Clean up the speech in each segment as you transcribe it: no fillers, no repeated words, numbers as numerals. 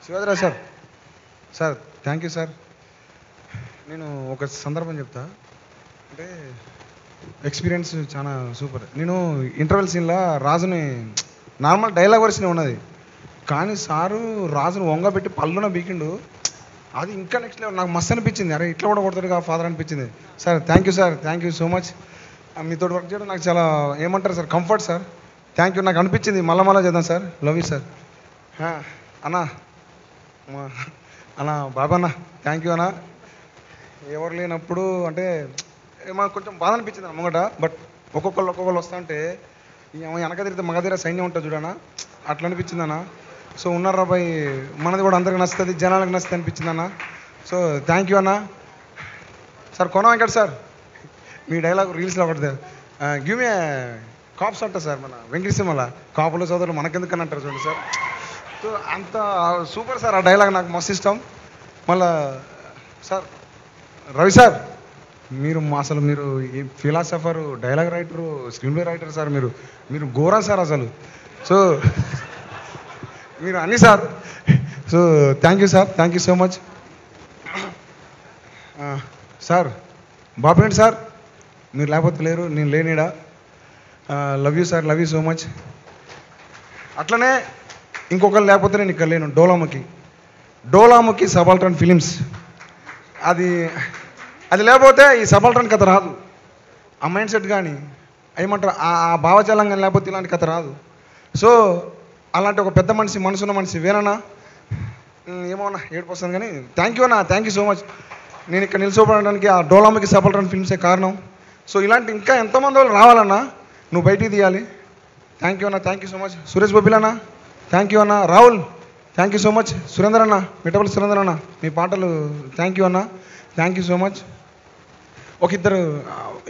Shivaji Rao sir. Sir thank you sir. నేను ఒక సందర్భం చెప్తా. అంటే ఎక్స్పీరియన్స్ చాలా సూపర్. నేను ఇంటర్వెల్ సీన్లో రాజుని నార్మల్ డైలాగ్ వర్షన్ ఉన్నది, కానీ సారు రాజును వంగబెట్టి పళ్ళున బీకిండు. అది ఇంకా నెక్స్ట్ లెవెల్. నాకు మస్తు అనిపించింది, అరే ఇట్లా కూడా కొడతాడు ఫాదర్ అనిపించింది. Sir thank you sir, thank you so much. మీతో వర్క్ చేయడం నాకు చాలా ఏమంటారు sir, comfort sir. Thank you. నాకు అనిపించింది మళ్ళా చేద్దాం సార్. Love you sir. అన్నా అన్నా బాబా అన్న, థ్యాంక్ యూ అన్న. ఎవరు లేనప్పుడు అంటే మాకు కొంచెం బాధ అనిపించింది అన్న ముంగట. బట్ ఒక్కొక్కళ్ళు వస్తా అంటే వెనక తిరిగితే మగ దగ్గర సైన్యం ఉంటుంది చూడన్నా, అట్లా అనిపించింది అన్న. సో ఉన్నారా బాయ్, మనది కూడా అందరికి నచ్చుతుంది, జనాలకు నచ్చుతుంది అనిపించింది అన్న. సో థ్యాంక్ యూ అన్న. సార్ కొన వెంకట సార్, మీ డైలాగ్ రీల్స్లో ఒకటి గివ్ మీ కాప్స్ అంట సార్, మన వెంకట సినిమాలో కాపుల సోదరులు మనకెందుకని అంటారు చూడండి సార్. సో అంత సూపర్ సార్ ఆ డైలాగ్, నాకు మస్తు ఇష్టం. మళ్ళా సార్ రవి సార్, మీరు అసలు మీరు ఈ philosopher, dialogue writer, screen play writer sir, మీరు ఘోరా సార్ అసలు. సో మీరు అన్నీ sir. So thank you sir, thank you so much sir. బాపేంటి సార్, మీరు లేకపోతే లేరు, నేను లేనిడా. Love you sir, love you so much. అట్లనే ఇంకొకరు లేకపోతే నేను ఇక్కడ లేను. డోలాముఖి సబాల్టర్న్ ఫిలిమ్స్, అది లేకపోతే ఈ సబాల్టర్న్ కథ రాదు. ఆ మైండ్ సెట్ కానీ ఏమంటారు, ఆ భావజాలం కానీ లేకపోతే ఇలాంటి కథ రాదు. సో అలాంటి ఒక పెద్ద మనిషి, మనసున్న మనిషి వేనన్నా. ఏమన్నా ఏడుపు వస్తుంది కానీ థ్యాంక్ యూ అన్న, థ్యాంక్ యూ సో మచ్. నేను ఇక్కడ నిలిచిపోవడానికి ఆ డోలాముఖి సబాల్టర్న్ ఫిల్మ్సే కారణం. సో ఇలాంటి ఇంకా ఎంతోమంది వాళ్ళు రావాలన్నా, నువ్వు బయటికి తీయాలి. థ్యాంక్ యూ అన్న, thank you so much. Suresh Bobbili అన్న థ్యాంక్ యూ అన్న. Rahul thank you so much. Surender అన్న, మిఠపల్లి సురేందర్ అన్న, మీ పాటలు థ్యాంక్ యూ అన్న, థ్యాంక్ యూ సో మచ్.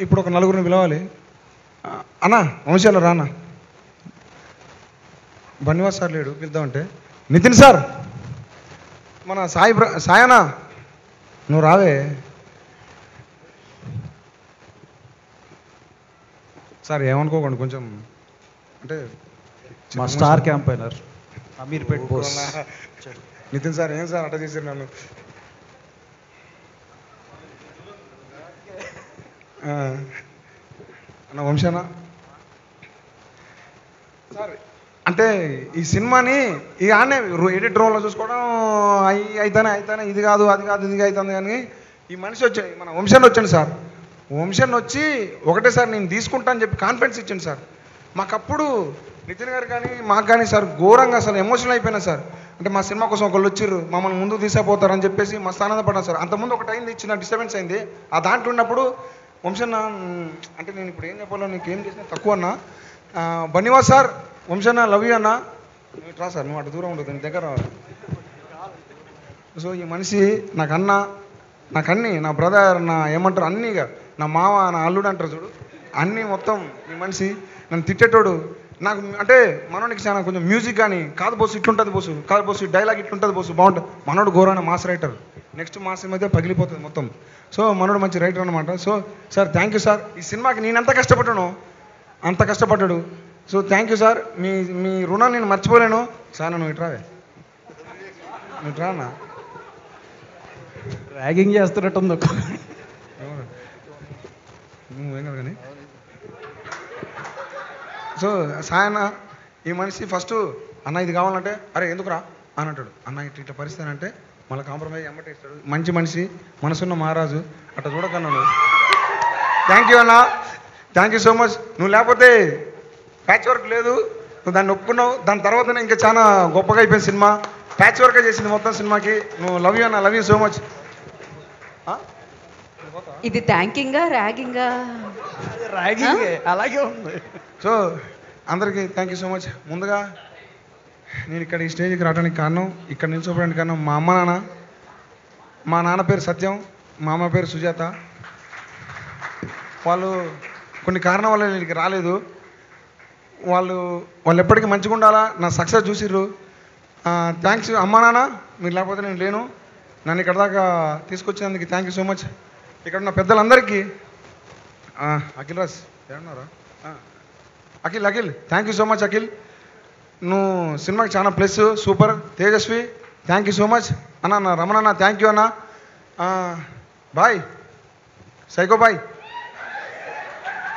ఇప్పుడు ఒక నలుగురిని పిలవాలి అన్న. వంశాలు రా అన్న. బన్నివాస్ సార్ లేడు, పిలుద్దామంటే. నితిన్ సార్, మన సాయనా నువ్వు రావే సార్. ఏమనుకోకండి, కొంచెం అంటే మా star campaigner Ameerpet Bose Nitin sir. ఏం సార్ అట్ట చేశారు నన్ను. అన్న వంశానా సార్, అంటే ఈ సినిమాని ఇక ఆనే ఎడిట్ రోల్లో చూసుకోవడం అయితేనే ఇది కాదు అది కాదు ఇది అవుతుంది. కానీ ఈ మనిషి వచ్చాడు, మన వంశాన్ని వచ్చాను సార్. వంశాన్ని వచ్చి ఒకటే సార్ నేను తీసుకుంటా అని చెప్పి కాన్ఫిడెన్స్ ఇచ్చాను సార్. మాకప్పుడు నితిన్ గారు కానీ మాకు కానీ సార్ ఘోరంగా అసలు ఎమోషనల్ అయిపోయినా సార్. అంటే మా సినిమా కోసం ఒకళ్ళు వచ్చిర్రు, మమ్మల్ని ముందుకు తీసుకుపోతారని చెప్పేసి మస్తు ఆనందపడ్డాను సార్. అంతకుముందు ఒకటి అయింది, చిన్న డిస్టర్బెన్స్ అయింది. ఆ దాంట్లో ఉన్నప్పుడు వంశన్న అంటే నేను ఇప్పుడు ఏం చెప్పాలో నీకు ఏం చేసినా తక్కువ అన్నా. బన్నివాస్ సార్, వంశన్న లవ్ యూ అన్న. నువ్వు రా సార్, నువ్వు అటు దూరం ఉంటుంది, నీ దగ్గర రావాలి. సో ఈ మనిషి నాకు అన్న, నాకు అన్నీ, నా బ్రదర్, నా ఏమంటారు అన్నీగా, నా మావ, నా అల్లుడు అంటారు చూడు, అన్నీ మొత్తం ఈ మనిషి. నన్ను తిట్టేటోడు. నాకు అంటే మనోడికి చాలా కొంచెం మ్యూజిక్ కానీ కాదు బోసు ఇట్లుంటుంది బోసు, కాదు బోసు డైలాగ్ ఇట్లుంటుంది బోసు బాగుంటుంది. మనోడు ఘోరమైన మాస్ రైటర్, నెక్స్ట్ మాస్ మధ్య పగిలిపోతుంది మొత్తం. సో మనోడు మంచి రైటర్ అనమాట. So sir thank you sir. ఈ సినిమాకి నేను ఎంత కష్టపడ్డానో అంత కష్టపడ్డాడు. So thank you sir. మీ రుణం నేను మర్చిపోలేను సార్. నువ్వు ఇట్రావే, నువ్వు ఇట్రా అన్న. ర్యాగింగ్ చేస్తున్నట్టుంది. నువ్వేం కాదు కానీ. సో సాయన్న ఈ మనిషి ఫస్ట్ అన్న ఇది కావాలంటే అరే ఎందుకురా అని అంటాడు. అన్న ఇట్లా పరిస్థితి అంటే మళ్ళీ కాంప్రమైజ్ ఎమ్మటే ఇస్తాడు. మంచి మనిషి, మనసున్న మహారాజు. అట్లా చూడకన్నా నువ్వు. థ్యాంక్ యూ అన్న, థ్యాంక్ యూ సో మచ్. నువ్వు లేకపోతే ప్యాచ్ వర్క్ లేదు, నువ్వు దాన్ని ఒప్పుకున్నావు. దాని తర్వాతనే ఇంకా చాలా గొప్పగా అయిపోయింది సినిమా. ప్యాచ్ వర్క్ చేసింది మొత్తం సినిమాకి. నువ్వు లవ్ యూ అన్న, లవ్ యూ సో మచ్. ఇది థ్యాంకింగా ర్యాగింగా? ర్యాగింగ్ అలాగే ఉంది. సో అందరికీ థ్యాంక్ యూ సో మచ్. ముందుగా నేను ఇక్కడ ఈ స్టేజ్కి రావడానికి కారణం, ఇక్కడ నిల్చోవడానికి కారణం మా అమ్మ నాన్న. మా నాన్న పేరు సత్యం, మా అమ్మ పేరు సుజాత. వాళ్ళు కొన్ని కారణం వల్ల నేను ఇక్కడికి రాలేదు. వాళ్ళు ఎప్పటికీ మంచిగా ఉండాలా, నా సక్సెస్ చూసిర్రు. థ్యాంక్స్ అమ్మా నాన్న, మీరు లేకపోతే నేను లేను. నన్ను ఇక్కడ దాకా తీసుకొచ్చినందుకు థ్యాంక్ యూ సో మచ్. ఇక్కడ ఉన్న పెద్దలందరికీ అఖిల్ రాజ్ ఏమన్నారా, Akhil thank you so much. Akhil నువ్వు సినిమాకి చాలా plus, super. Tejaswi thank you so much అన్న రమణ అన్న, థ్యాంక్ యూ అన్న. Boy psycho boy.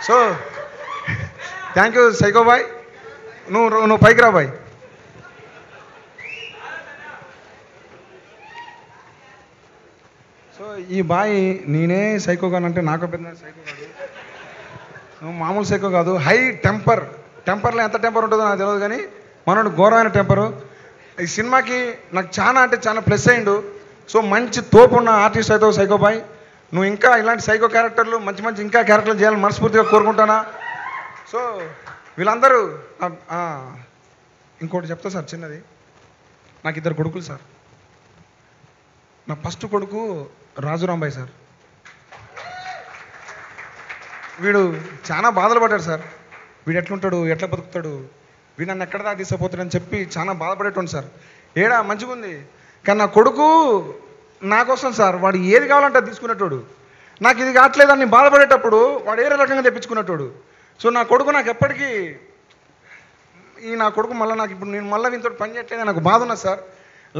So thank you psycho boy. నువ్వు పైకి రా బాయ్. సో ఈ బాయ్ నేనే సైకో కానంటే నాకు పెద్ద సైకో కాదు, నువ్వు మామూలు సైకో కాదు. హై టెంపర్లో ఎంత టెంపర్ ఉంటుందో నాకు తెలియదు, కానీ మనోడు ఘోరమైన టెంపరు. ఈ సినిమాకి నాకు చాలా అంటే చాలా ప్లస్ అయ్యిండు. సో మంచి తోపు ఉన్న ఆర్టిస్ట్ అయితే సైకో బాయ్. నువ్వు ఇంకా ఇలాంటి సైకో క్యారెక్టర్లు మంచి ఇంకా క్యారెక్టర్లు చేయాలని మనస్ఫూర్తిగా కోరుకుంటానా. సో వీళ్ళందరూ ఇంకోటి చెప్తా సార్ చిన్నది. నాకు 2 కొడుకులు సార్. నా ఫస్ట్ కొడుకు రాజురాంబాయ్ సార్. వీడు చాలా బాధలు పడ్డాడు సార్. వీడు ఎట్లుంటాడు, ఎట్లా బతుకుతాడు, వీడు నన్ను ఎక్కడ దాకా తీసుకుపోతాడని చెప్పి చాలా బాధపడేటోండి సార్. ఏడా మంచిగా ఉంది, కానీ నా కొడుకు నా కోసం సార్ వాడు ఏది కావాలంటే అది తీసుకునేటోడు. నాకు ఇది కావట్లేదని బాధపడేటప్పుడు వాడు ఏరే రకంగా తెప్పించుకునేటోడు. సో నా కొడుకు నాకు ఎప్పటికీ నా కొడుకు మళ్ళీ నాకు ఇప్పుడు నేను మళ్ళీ వీంతో పని చేయట్లేదు, నాకు బాధ ఉన్నది సార్.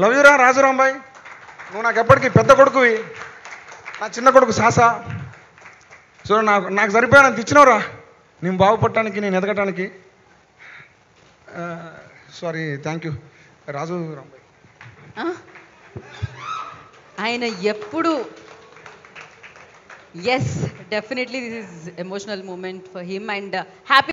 లవ్ యూరా రాజురాంబాయ్, నువ్వు నాకు ఎప్పటికీ పెద్ద కొడుకువి, నా చిన్న కొడుకు సాసా. సో నాకు సరిపోయానంత ఇచ్చినవరా నేను బాగుపడటానికి, నేను ఎదగటానికి. Sorry, thank you Raju Rambai. ఆయన ఎప్పుడు yes definitely this is emotional moment for him and happy